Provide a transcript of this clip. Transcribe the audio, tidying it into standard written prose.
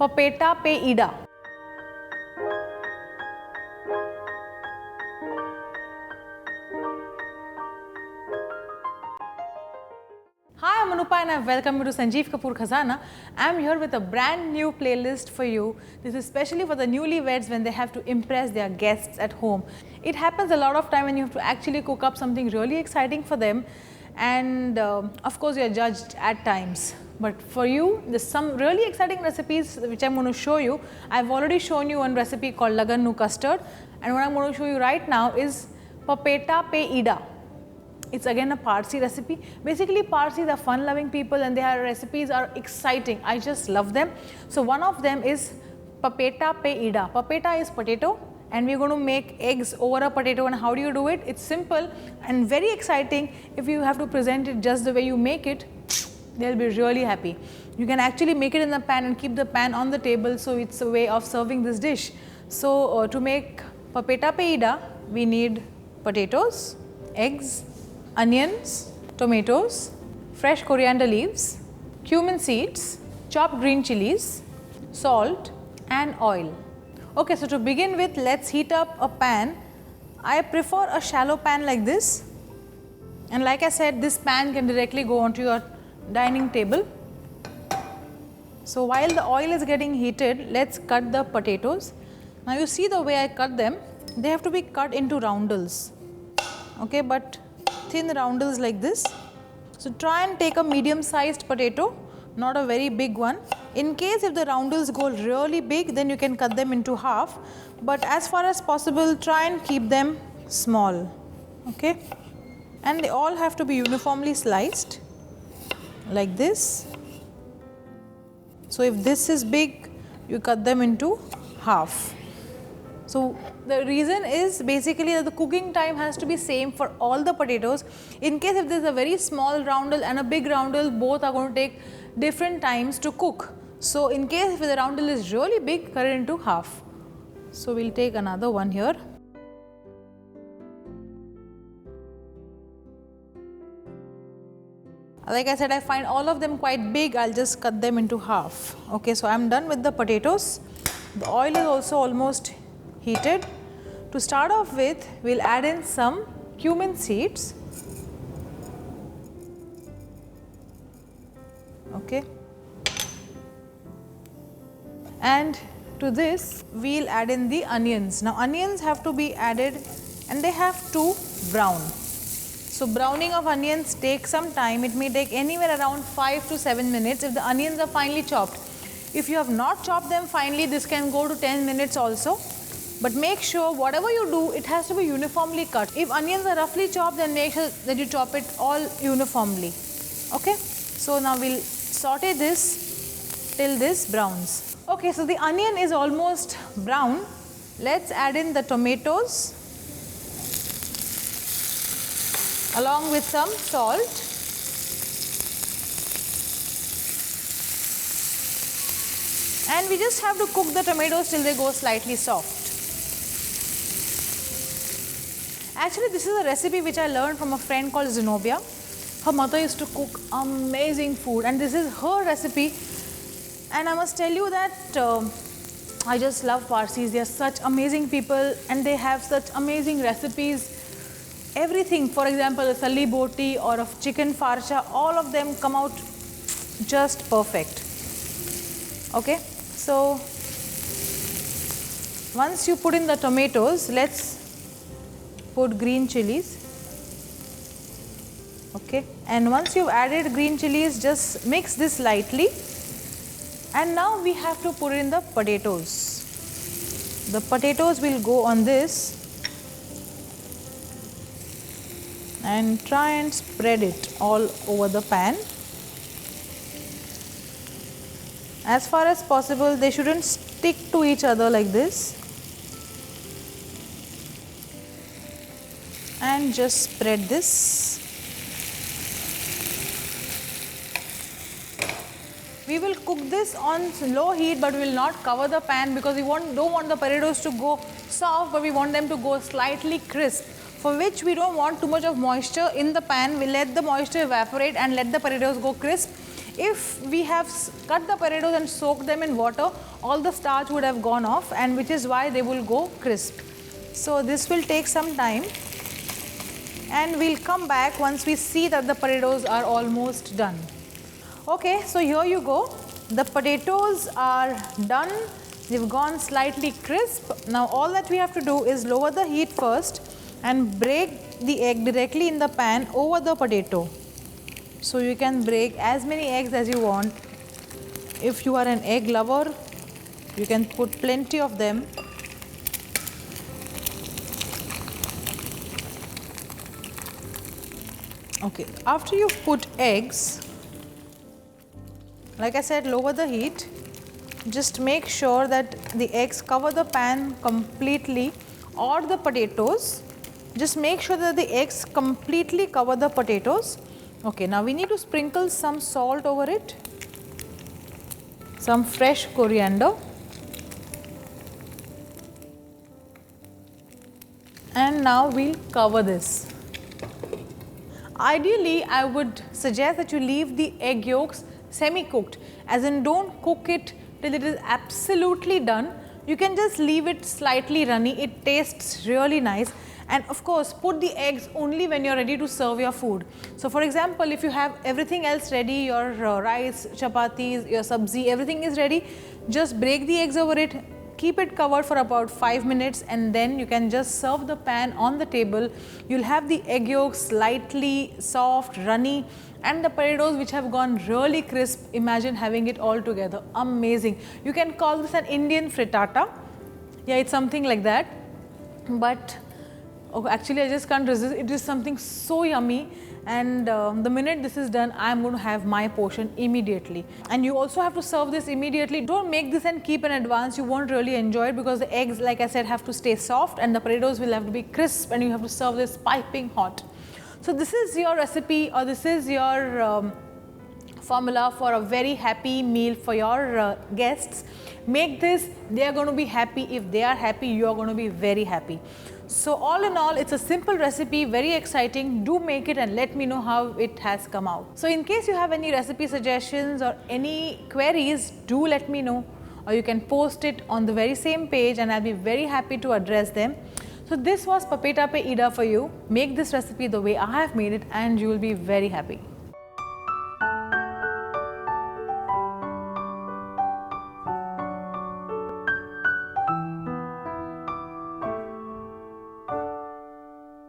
Papeta pe Eeda. Hi, I'm Anupa and I welcome you to Sanjeev Kapoor Khazana. I'm here with a brand new playlist for you. This is especially for the newlyweds when they have to impress their guests at home. It happens a lot of time when you have to actually cook up something really exciting for them, and of course you're judged at times. But for you, there's some really exciting recipes which I'm going to show you. I've already shown you one recipe called Lagannu custard, and what I'm going to show you right now is Papeta pe Eeda. It's again a Parsi recipe. Basically, Parsis are fun-loving people and their recipes are exciting. I just love them. So one of them is Papeta pe Eeda. Papeta is potato and we're going to make eggs over a potato. And how do you do it? It's simple and very exciting. If you have to present it just the way you make it, they'll be really happy. You can actually make it in the pan and keep the pan on the table, so it's a way of serving this dish. So to make Papeta pe Eeda, we need potatoes, eggs, onions, tomatoes, fresh coriander leaves, cumin seeds, chopped green chilies, salt and oil. Okay, so to begin with, let's heat up a pan. I prefer a shallow pan like this, and like I said, this pan can directly go onto your dining table. So while the oil is getting heated, let's cut the potatoes. Now you see the way I cut them, they have to be cut into roundels, okay, but thin roundels like this. So try and take a medium sized potato, not a very big one. In case if the roundels go really big, then you can cut them into half, but as far as possible try and keep them small, okay, and they all have to be uniformly sliced like this. So if this is big, you cut them into half. So the reason is basically that the cooking time has to be same for all the potatoes. In case if there is a very small roundel and a big roundel, both are going to take different times to cook. So in case if the roundel is really big, cut it into half. So we'll take another one here. Like I said, I find all of them quite big. I'll just cut them into half. Okay, so I'm done with the potatoes. The oil is also almost heated. To start off with, we'll add in some cumin seeds. Okay. And to this, we'll add in the onions. Now, onions have to be added and they have to brown. So, browning of onions takes some time. It may take anywhere around 5 to 7 minutes if the onions are finely chopped. If you have not chopped them finely, this can go to 10 minutes also. But make sure whatever you do, it has to be uniformly cut. If onions are roughly chopped, then make sure that you chop it all uniformly. Okay? So now we'll saute this till this browns. Okay, so the onion is almost brown. Let's add in the tomatoes along with some salt. And we just have to cook the tomatoes till they go slightly soft. Actually, this is a recipe which I learned from a friend called Zenobia. Her mother used to cook amazing food and this is her recipe. And I must tell you that I just love Parsis. They are such amazing people and they have such amazing recipes. Everything, for example, a salli boti or a chicken farsha, all of them come out just perfect. Okay, so once you put in the tomatoes, let's put green chilies. Okay, and once you've added green chilies, just mix this lightly. And now we have to put in the potatoes. The potatoes will go on this and try and spread it all over the pan. As far as possible, they shouldn't stick to each other like this. And just spread this. We will cook this on low heat, but we will not cover the pan because we don't want the potatoes to go soft, but we want them to go slightly crisp, for which we don't want too much of moisture in the pan. We let the moisture evaporate and let the potatoes go crisp. If we have cut the potatoes and soaked them in water, all the starch would have gone off, and which is why they will go crisp. So this will take some time, and we'll come back once we see that the potatoes are almost done. Okay, so here you go. The potatoes are done. They've gone slightly crisp. Now all that we have to do is lower the heat first and break the egg directly in the pan over the potato. So you can break as many eggs as you want. If you are an egg lover, you can put plenty of them. Okay, after you've put eggs, like I said, lower the heat. Just make sure that the eggs cover the pan completely, or the potatoes. Just make sure that the eggs completely cover the potatoes. Okay, now we need to sprinkle some salt over it, some fresh coriander, and now we'll cover this. Ideally, I would suggest that you leave the egg yolks semi-cooked, as in don't cook it till it is absolutely done. You can just leave it slightly runny. It tastes really nice. And of course, put the eggs only when you're ready to serve your food. So for example, if you have everything else ready, your rice, chapatis, your sabzi, everything is ready, just break the eggs over it, keep it covered for about 5 minutes, and then you can just serve the pan on the table. You'll have the egg yolks slightly soft, runny, and the potatoes which have gone really crisp. Imagine having it all together. Amazing. You can call this an Indian frittata. Yeah, it's something like that. But oh, actually I just can't resist. It is something so yummy, and the minute this is done, I'm going to have my portion immediately. And you also have to serve this immediately. Don't make this and keep in advance. You won't really enjoy it, because the eggs, like I said, have to stay soft, and the potatoes will have to be crisp, and you have to serve this piping hot. So this is your recipe, or this is your formula for a very happy meal for your guests. Make this, they are going to be happy. If they are happy, you are going to be very happy. So all in all, it's a simple recipe, very exciting. Do make it and let me know how it has come out. So in case you have any recipe suggestions or any queries, do let me know, or you can post it on the very same page, and I'll be very happy to address them. So this was Papeta pe Eeda for you. Make this recipe the way I have made it, and you will be very happy.